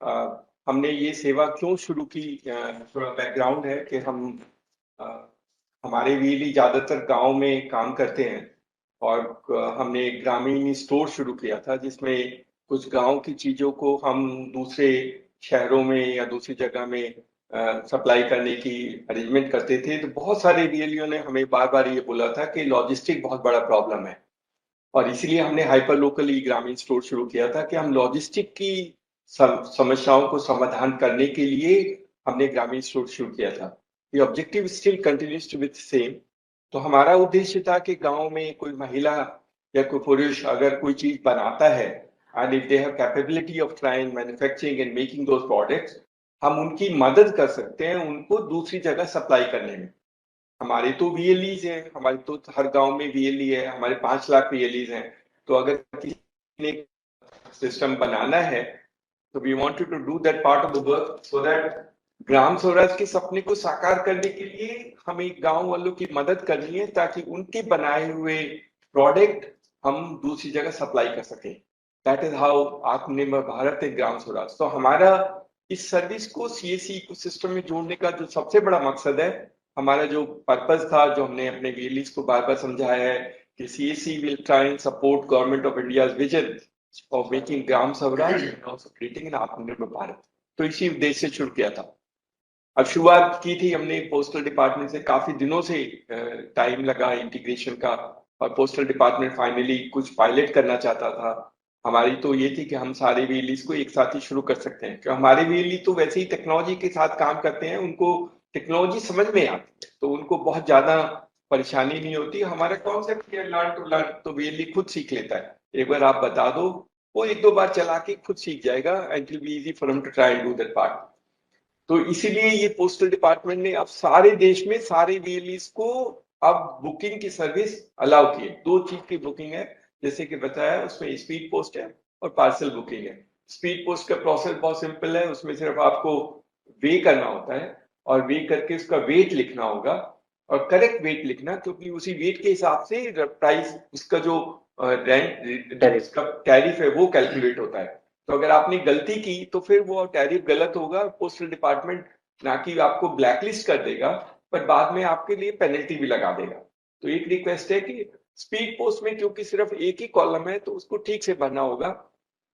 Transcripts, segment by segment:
हमने ये सेवा क्यों शुरू की, थोड़ा बैकग्राउंड है कि अ, हमारे वीएलई ज्यादातर गांव में काम करते हैं। और हमने एक ग्रामीण स्टोर शुरू किया था जिसमें कुछ गांव की चीजों को हम दूसरे शहरों में या दूसरी जगह में सप्लाई करने की अरेंजमेंट करते थे। तो बहुत सारे वीएलईओ ने हमें बार बार ये बोला था कि लॉजिस्टिक बहुत बड़ा प्रॉब्लम है, और इसीलिए हमने हाइपर लोकल ई ग्रामीण स्टोर शुरू किया था कि हम लॉजिस्टिक की समस्याओं को समाधान करने के लिए हमने ग्रामीण स्टोर शुरू किया था। ये objective still continues to be same. तो हमारा उद्देश्य था कि गांव में कोई महिला या कोई पुरुष अगर कोई चीज बनाता है, and if they have capability of trying manufacturing and making those products, हम उनकी मदद कर सकते हैं उनको दूसरी जगह सप्लाई करने में। हमारे तो वीएलईज हैं, हमारे तो हर गांव में वीएलई है, हमारे 5 लाख वीएलईज हैं। तो अगर किसी ने सिस्टम बनाना है तो we wanted to do that part of the work so that Gram Swaraj के सपने को साकार करने के लिए हमें गांव वालों की मदद करनी है ताकि उनके बनाए हुए प्रोडक्ट हम दूसरी जगह सप्लाई कर सकें। दैट इज हाउ आत्मनिर्भर भारत है ग्राम स्वराज। तो हमारा इस सर्विस को सीएससी इकोसिस्टम में जोड़ने का जो सबसे बड़ा मकसद है, हमारा जो पर्पस था, जो हमने अपने वीएलईज को बार बार समझाया है कि CSC will try and support government of India's vision of making Gram Swaraj and also creating an आत्मनिर्भर भारत। तो इसी उद्देश्य से शुरू किया था। अब शुरुआत की थी हमने पोस्टल डिपार्टमेंट से, काफी दिनों से टाइम लगा इंटीग्रेशन का, और पोस्टल डिपार्टमेंट फाइनली कुछ पायलट करना चाहता था। हमारी तो ये थी कि हम सारे वीएलईज को एक साथ ही शुरू कर सकते हैं, क्योंकि हमारे वीएलई तो वैसे ही टेक्नोलॉजी के साथ काम करते हैं, उनको टेक्नोलॉजी समझ में आती है तो उनको बहुत ज्यादा परेशानी नहीं होती। हमारा कॉन्सेप्ट है लर्न टू लर्न, तो वीएलई खुद सीख लेता है। एक बार आप बता दो, वो एक दो बार चला के खुद सीख जाएगा, and it will be easy for him to try and do that part. तो इसीलिए ये पोस्टल डिपार्टमेंट ने अब सारे देश में सारे वीएलईज को अब बुकिंग की सर्विस अलाउ की है। 2 चीज की बुकिंग है, जैसे कि बताया, उसमें स्पीड पोस्ट है और पार्सल बुकिंग है। स्पीड पोस्ट का प्रोसेस बहुत सिंपल है, उसमें सिर्फ आपको वे करना होता है, और वे करके उसका वेट लिखना होगा, और करेक्ट वेट लिखना, क्योंकि उसी वेट के हिसाब से प्राइस, उसका जो रेंट उसका टैरिफ है वो कैलकुलेट होता है। तो अगर आपने गलती की तो फिर वो टैरिफ गलत होगा, पोस्टल डिपार्टमेंट ना कि आपको ब्लैकलिस्ट कर देगा, पर बाद में आपके लिए पेनल्टी भी लगा देगा। तो एक रिक्वेस्ट है कि स्पीड पोस्ट में क्योंकि सिर्फ एक ही कॉलम है तो उसको ठीक से भरना होगा,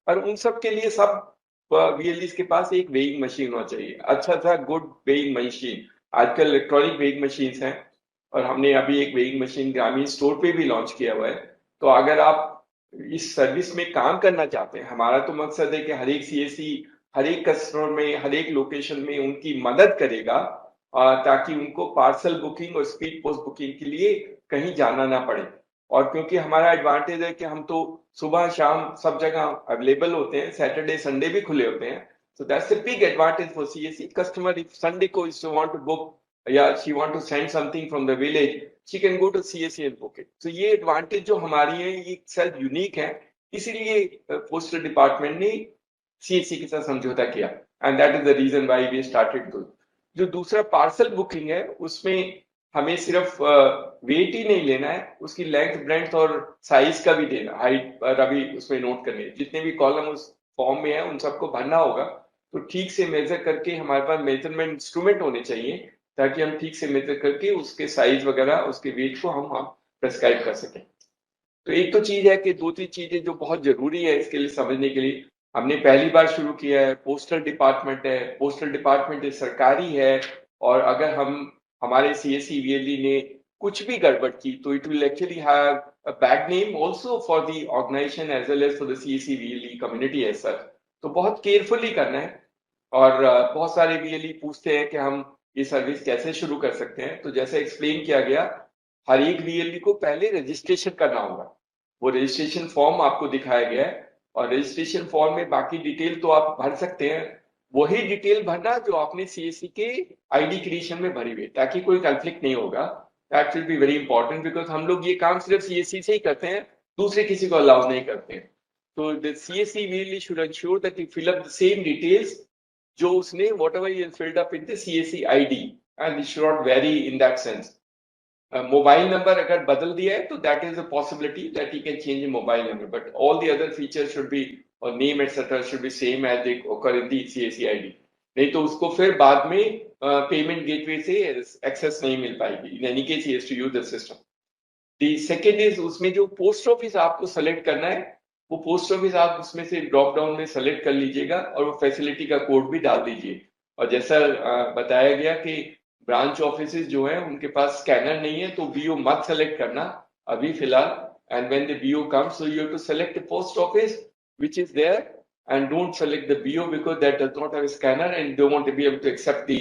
और उन सब के लिए सब वीएलईज के पास एक वेइंग मशीन होना चाहिए, अच्छा सा गुड वेइंग मशीन। आजकल इलेक्ट्रॉनिक वेइंग मशीन हैं, और हमने अभी एक वेइंग मशीन ग्रामीण स्टोर पे भी लॉन्च किया हुआ है। तो अगर आप इस सर्विस में काम करना चाहते हैं, हमारा तो मकसद है कि हर एक सीएससी हर एक कस्टमर में हर एक लोकेशन में उनकी मदद करेगा, ताकि उनको पार्सल बुकिंग और स्पीड पोस्ट बुकिंग के लिए कहीं जाना ना पड़े। और क्योंकि हमारा एडवांटेज है कि हम तो सुबह शाम सब जगह अवेलेबल होते हैं, सैटरडे संडे भी खुले होते हैं। So that's a big advantage for CSC customer. If Sunday को if she want to book या she want to send something from the village, she can go to CSC and book it. So ये advantage जो हमारी है ये self unique है, इसीलिए postal department ने सीएससी के साथ समझौता किया, and that is the reason why we started दो। जो दूसरा पार्सल बुकिंग है, उसमें हमें सिर्फ वेट ही नहीं लेना है, उसकी लेंथ ब्रेड्थ और साइज का भी देना, हाइट पर अभी उसमें नोट करने, जितने भी कॉलम उस फॉर्म में है उन सबको भरना होगा। तो ठीक से मेजर करके हमारे पास मेजरमेंट इंस्ट्रूमेंट होने चाहिए, ताकि हम ठीक से मेजर करके उसके साइज वगैरह उसके वेट को हम प्रेस्क्राइब कर सकें। तो एक तो चीज है कि 2-3 चीजें जो बहुत जरूरी है इसके लिए समझने के लिए, हमने पहली बार शुरू किया है, पोस्टल डिपार्टमेंट है, पोस्टल डिपार्टमेंट सरकारी है, और अगर हम हमारे सीएससी वीएलई ने कुछ भी गड़बड़ की तो it will actually have a bad name also for the organisation as well as for the CSC VLE community as such. तो बहुत केयरफुली करना है। और बहुत सारे वीएलई पूछते हैं कि हम ये सर्विस कैसे शुरू कर सकते हैं। तो जैसे एक्सप्लेन किया गया, हर एक वीएलई को पहले रजिस्ट्रेशन करना होगा। वो रजिस्ट्रेशन फॉर्म आपको दिखाया गया है, और रजिस्ट्रेशन फॉर्म में बाकी डिटेल तो आप भर सकते हैं, वही डिटेल भरना जो आपने सीएससी के आईडी क्रिएशन में भरी हुई, ताकि कोई कंफ्लिक्ट नहीं होगा। That will be very important, because हम लोग ये काम सिर्फ सीएससी से ही करते हैं, दूसरे किसी को अलाउ नहीं करते हैं। तो the CSC really should ensure that you fill up the same details जो उसने whatever he has filled up in the CSC ID, and it should not vary in that sense. Mobile number अगर बदल दिया है तो that is a possibility that you can change mobile number, but all the other features should be और name et cetera should be same as they occur in the CAC ID। नहीं तो उसको फिर बाद में पेमेंट गेटवे से access नहीं मिल पाएगी। In any case he has to use the system. The second is उसमें जो पोस्ट ऑफिस आपको सेलेक्ट करना है, वो पोस्ट ऑफिस आप उसमें से ड्रॉप डाउन में सेलेक्ट कर लीजिएगा और वो फैसिलिटी का कोड भी डाल दीजिए। और जैसा बताया गया कि ब्रांच ऑफिसेज जो है उनके पास स्कैनर नहीं है, तो BO मत सेलेक्ट करना अभी फिलहाल। And when the BO comes, so you have to select the post office which is there and don't select the BO because that does not have a scanner and they won't be able to accept the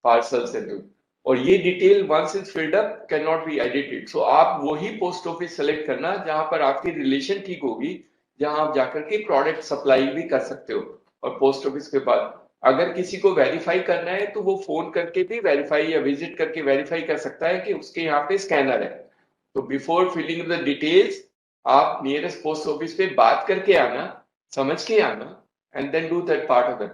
parcels and do। और ये detail once is filled up can not be edited. So आप वही post office select करना जहां पर आपकी relation ठीक होगी, जहां आप जाकर के प्रोडक्ट सप्लाई भी कर सकते हो। और पोस्ट ऑफिस के बाद अगर किसी को वेरीफाई करना है तो वो फोन करके भी वेरीफाई या विजिट करके वेरीफाई कर सकता है कि उसके यहाँ पे स्कैनर है। तो बिफोर फिलिंग द डिटेल्स आप नियरेस्ट पोस्ट ऑफिस पे बात करके आना, समझ के आना, and then do that part of it.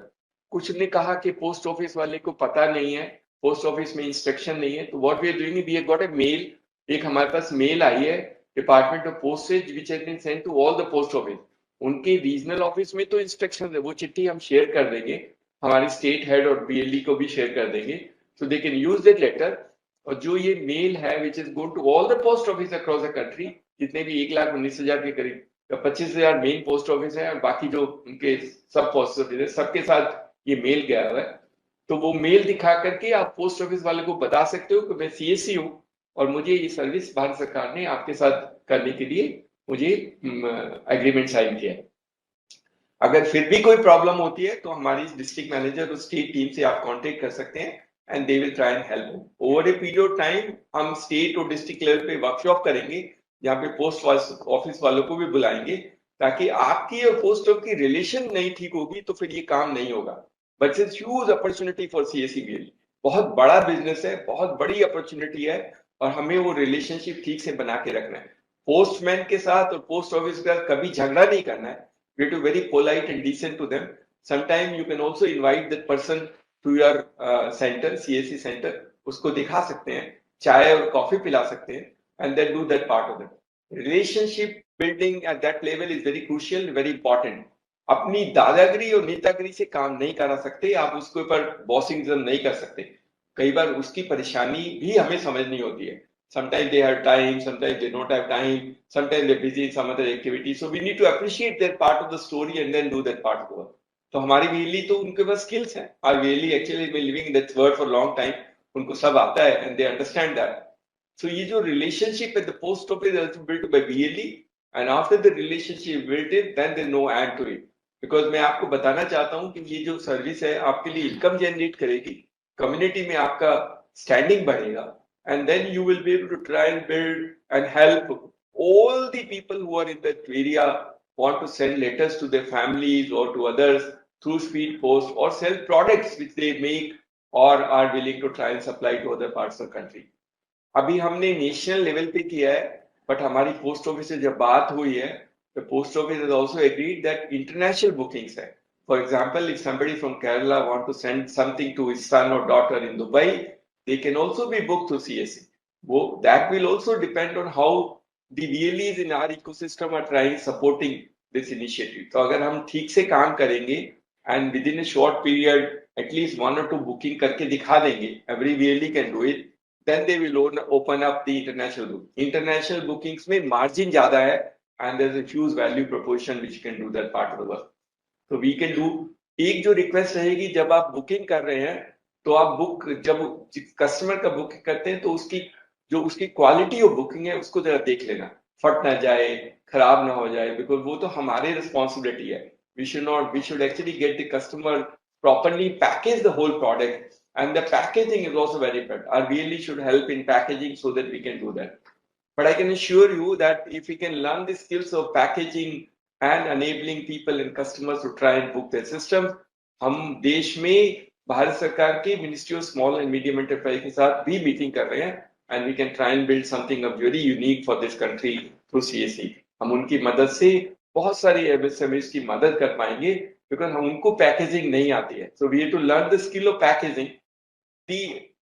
कुछ ने कहा कि पोस्ट ऑफिस वाले को पता नहीं है, पोस्ट ऑफिस में इंस्ट्रक्शन नहीं है, तो what we are doing, we have got a mail, एक हमारे पास मेल आई है department of postage which has been sent to all the post office. उनके रीजनल ऑफिस में तो इंस्ट्रक्शन है, वो चिट्ठी हम शेयर कर देंगे, हमारी स्टेट हेड और BLE को भी शेयर कर देंगे, so they can use that letter. और जो ये मेल है which is going to all the post office across the country, जितने भी 1,19,000 के करीब, 25,000 मेन पोस्ट ऑफिस है और बाकी जो उनके सब पोस्ट ऑफिस है सबके साथ ये मेल गया हुआ है। तो वो मेल दिखा करके आप पोस्ट ऑफिस वाले को बता सकते हो कि मैं CAC हूँ और मुझे ये सर्विस भारत सरकार ने आपके साथ करने के लिए मुझे एग्रीमेंट साइन किया है। अगर फिर भी कोई प्रॉब्लम होती है तो हमारी डिस्ट्रिक्ट मैनेजर और स्टेट टीम से आप कांटेक्ट कर सकते हैं and they will try and help. Over a period of time हम स्टेट और डिस्ट्रिक्ट लेवल पे वर्कशॉप करेंगे जहाँ पे पोस्ट ऑफिस वालों को भी बुलाएंगे, ताकि आपकी और पोस्ट ऑफिस की रिलेशन नहीं ठीक होगी तो फिर ये काम नहीं होगा। But it's huge opportunity for CAC BLE, बहुत बड़ा बिजनेस है, बहुत बड़ी अपॉर्चुनिटी है और हमें वो रिलेशनशिप ठीक से बना के रखना है। पोस्टमैन के साथ और पोस्ट ऑफिस के साथ कभी झगड़ा नहीं करना है। We have to be very polite and decent to them. Sometimes you can also invite that person to your center, CAC center. उसको दिखा सकते हैं, चाय और कॉफी पिला सकते हैं, and then do that part of it. Relationship building at that level is very crucial, very important. अपनी दादागिरी और नेतागिरी से काम नहीं करा सकते, आप उसके ऊपर बॉसिंगज्म नहीं कर सकते। कई बार उसकी परेशानी भी हमें समझनी होती है। Sometimes they have time, sometimes they don't have time, sometimes they're busy in some other activity. So we need to appreciate their part of the story and then do that part of the work. तो हमारी वेली तो उनके पास skills हैं। Our belly actually been living that word for a long time. उनको सब आता है and they understand that. So ये जो relationship at the post office is also built by BLE, and after the relationship built it, then there's no end to it. Because मैं आपको बताना चाहता हूँ कि ये जो सर्विस है आपके लिए इनकम जनरेट करेगी, कम्युनिटी में आपका स्टैंडिंग बढ़ेगा, and then you will be able to try and build and help all the people who are in that area want to send letters to their families or to others through speed post or sell products which they make or are willing to try and supply to other parts of the country. अभी हमने national level पे किया है, but हमारी post office से जब बात हुई है, the post office has also agreed that international bookings है. For example, if somebody from Kerala want to send something to his son or daughter in Dubai, they can also be booked through CAC. That will also depend on how the VLEs in our ecosystem are trying supporting this initiative. तो अगर हम ठीक से काम करेंगे and within a short period at least 1 or 2 booking करके दिखा देंगे, every VLE can do it, then they will open up the international book. International bookings में margin ज़्यादा है and there's a huge value proposition which can do that part of the work. So we can do, एक जो request रहेगी जब आप booking कर रहे हैं तो आप बुक जब कस्टमर का बुकिंग करते हैं तो उसकी क्वालिटी ऑफ बुकिंग है उसको जरा देख लेना, फट ना जाए, खराब ना हो जाए, बिकॉज वो तो हमारी रिस्पॉन्सिबिलिटी है। we should actually get the customer properly package the whole product, and the packaging is also very important. Our really should help in packaging so that we can do that. But I can assure you that if we can learn the skills of packaging and enabling people and customers to try and book their systems, हम देश में भारत सरकार के ministry of small and medium enterprise के साथ भी meeting कर रहे हैं, and we can try and build something very unique for this country through CAC. हम उनकी मदद से बहुत सारी MSMEs की मदद कर पाएंगे बिकॉज हम उनको पैकेजिंग नहीं आती है. So we have to learn the skill of packaging. The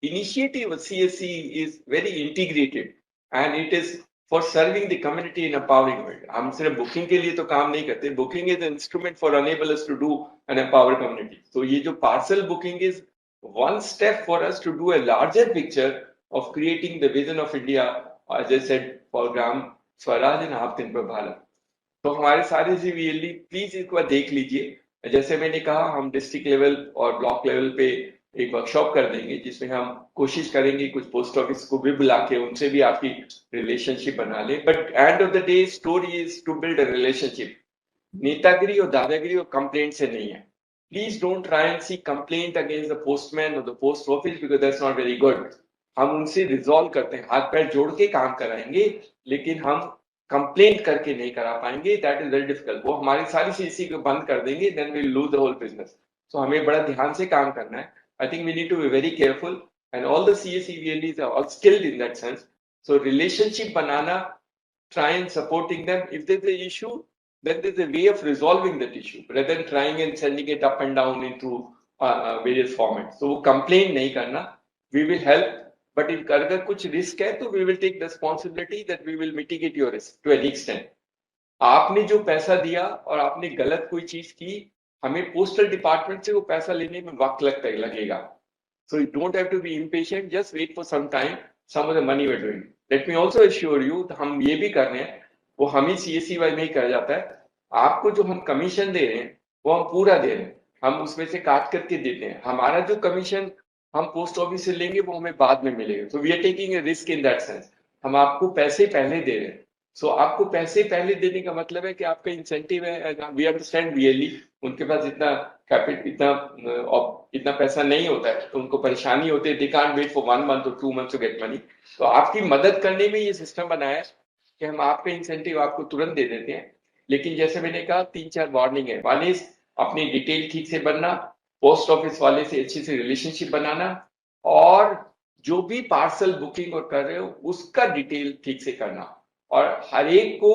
initiative of CAC is very integrated and it is for serving the community in empowering world. हम सिर्फ बुकिंग के लिए तो काम नहीं करते, booking is instrument for enable us to do an empower community. तो ये जो parcel booking is one step for us to do a larger picture of creating the vision of India, as I said, for Gram Swaraj and Aatmanirbhar Bharat। तो हमारे सारे सीवीएलई please एक बार देख लीजिए। जैसे मैंने कहा, हम डिस्ट्रिक्ट लेवल और ब्लॉक लेवल पे एक वर्कशॉप कर देंगे, जिसमें हम कोशिश करेंगे कुछ पोस्ट ऑफिस को भी बुला के उनसे भी आपकी रिलेशनशिप बना ले। But end of the day story is to build a relationship. नेतागिरी और दादागिरी और कंप्लेंट से नहीं है। Please don't try and see complaint against the postman or the post office because that's not very good। हम उनसे रिजॉल्व करते हैं, हाथ पैर जोड़ के काम कराएंगे, लेकिन हम कंप्लेंट करके नहीं करा पाएंगे। That is very difficult. वो हमारी सारी सीसी को बंद कर देंगे, then we lose the whole business. So हमें बड़ा ध्यान से काम करना है। I think we need to be very careful and all the CSEVLEs are all skilled in that sense. So relationship बनाना, try and supporting them. If there's an issue, then there's a way of resolving that issue rather than trying and sending it up and down into various formats। So वो complain नहीं करना, we will help, but if अगर कुछ risk है तो we will take the responsibility that we will mitigate your risk to an extent। आपने जो पैसा दिया और आपने गलत कोई चीज की, हमें पोस्टल डिपार्टमेंट से वो पैसा लेने में वक्त लगेगा। So you don't have to be impatient, just wait for some time, some of the money we're doing। Let me also assure you, हम ये भी कर रहे हैं, वो हम ही CSEY में ही कर जाता है। आपको जो हम कमीशन दे रहे हैं वो हम पूरा दे रहे हैं, हम उसमें से काट करके देते हैं। हमारा जो कमीशन हम पोस्ट ऑफिस से लेंगे वो हमें बाद में मिलेगा। तो we are taking a risk in that sense. हम आपको पैसे पहले दे रहे हैं। सो आपको पैसे पहले देने का मतलब है कि आपका इंसेंटिव है। वी अंडरस्टैंड रियली उनके पास इतना पैसा नहीं होता है, तो उनको परेशानी होती है। They can't wait for 1 month और 2 months टू गेट मनी। तो आपकी मदद करने में ये सिस्टम बनाया है कि हम आपका इंसेंटिव आपको तुरंत दे देते हैं। लेकिन जैसे मैंने कहा, 3-4 वार्निंग है। वन इज अपनी डिटेल ठीक से बनना, पोस्ट ऑफिस वाले से अच्छी से रिलेशनशिप बनाना, और जो भी पार्सल बुकिंग और कर रहे हो उसका डिटेल ठीक से करना। और हर एक को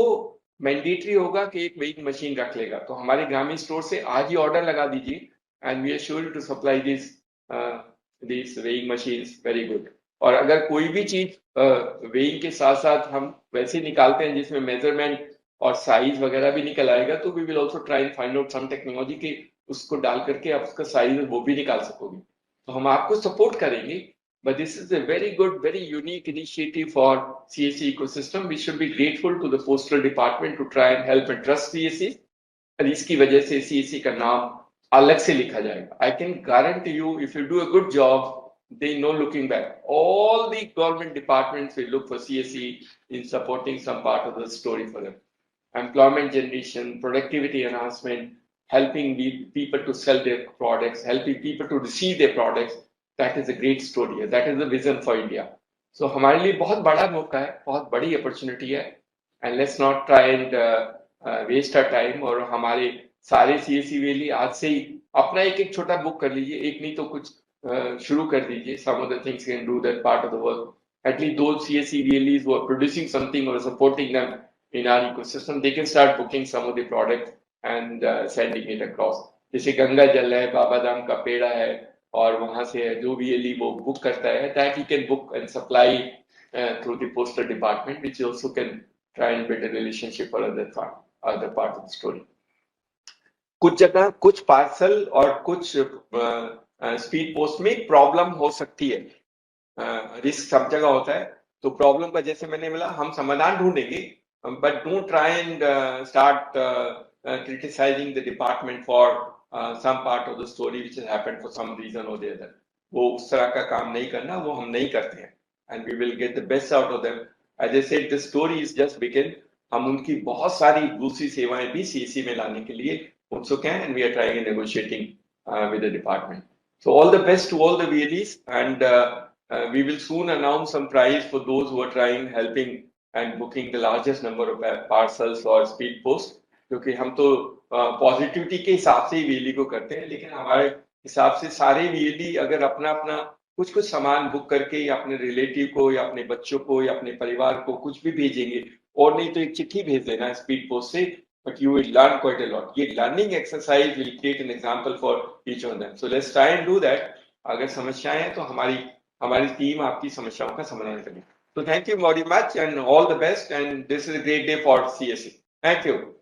मैंडेटरी होगा कि एक वेइंग मशीन रख लेगा। तो हमारे ग्रामीण स्टोर से आज ही ऑर्डर लगा दीजिए and we are sure to supply this weighing machines very good. और अगर कोई भी चीज वेइंग के साथ साथ हम वैसे निकालते हैं जिसमें मेजरमेंट और साइज वगैरह भी निकल आएगा, तो we will also try and find out some technology के उसको डाल करके आप उसका साइज वो भी निकाल सकोगे। तो हम आपको सपोर्ट करेंगे। But this is a very good, very unique initiative for CSE ecosystem। We should be grateful to the postal department to try and help and trust CSE। और इसकी वजह से CSE का नाम अलग से लिखा जाएगा। I can guarantee you, if you do a good job, they no looking back। All the government departments will look for CSE in supporting some part of the story for them। Employment generation, productivity enhancement, helping people to sell their products, helping people to receive their products। That is a great story। That is the vision for India। So हमारे लिए बहुत बड़ा मौका है, बहुत बड़ी opportunity है। And let's not try and waste our time। और हमारे सारे CSEVLE आज से ही अपना एक छोटा बुक कर लीजिए, एक नहीं तो कुछ शुरू कर दीजिए। Some of the things can do that part of the work। At least those CSEVLEs who are producing something or supporting them in our ecosystem, they can start booking some of the products and sending it across। जैसे गंगा जल है, बाबा धाम का पेड़ा है, और वहां से जो भी एली वो बुक करता है, that he can book and supply through the postal department, which also can try and build a relationship for other part of the story. कुछ जगह कुछ पार्सल और कुछ स्पीड पोस्ट में प्रॉब्लम हो सकती है, रिस्क सब जगह होता है। तो प्रॉब्लम का जैसे मैंने बोला, हम समाधान ढूंढेंगे, but don't try and start criticizing the department for some part of the story which has happened for some reason or the other। वो उस तरह का काम नहीं करना, वो हम नहीं करते हैं। and we will get the best out of them। as I said, the story is just begin। हम उनकी बहुत सारी दूसरी सेवाएं भी CSE में लाने के लिए उत्सुक हैं, and we are trying and negotiating with the department। so all the best to all the VLEs, and we will soon announce some prize for those who are trying, helping and booking the largest number of parcels or speed post। क्योंकि हम तो positivity के हिसाब से ही VLE को करते हैं, लेकिन हमारे हिसाब से सारे VLE अगर अपना अपना कुछ कुछ सामान बुक करके या अपने रिलेटिव को या अपने बच्चों को या अपने परिवार को कुछ भी भेजेंगे, और नहीं तो एक चिट्ठी भेज देना स्पीड पोस्ट से, but you will learn quite a lot। ये learning exercise will create an example for each of them। so let's try and do that। अगर समस्याएं हैं तो हमारी टीम आपकी समस्याओं का समाधान करेगी। So thank you very much and all the best. And this is a great day for CSE. Thank you.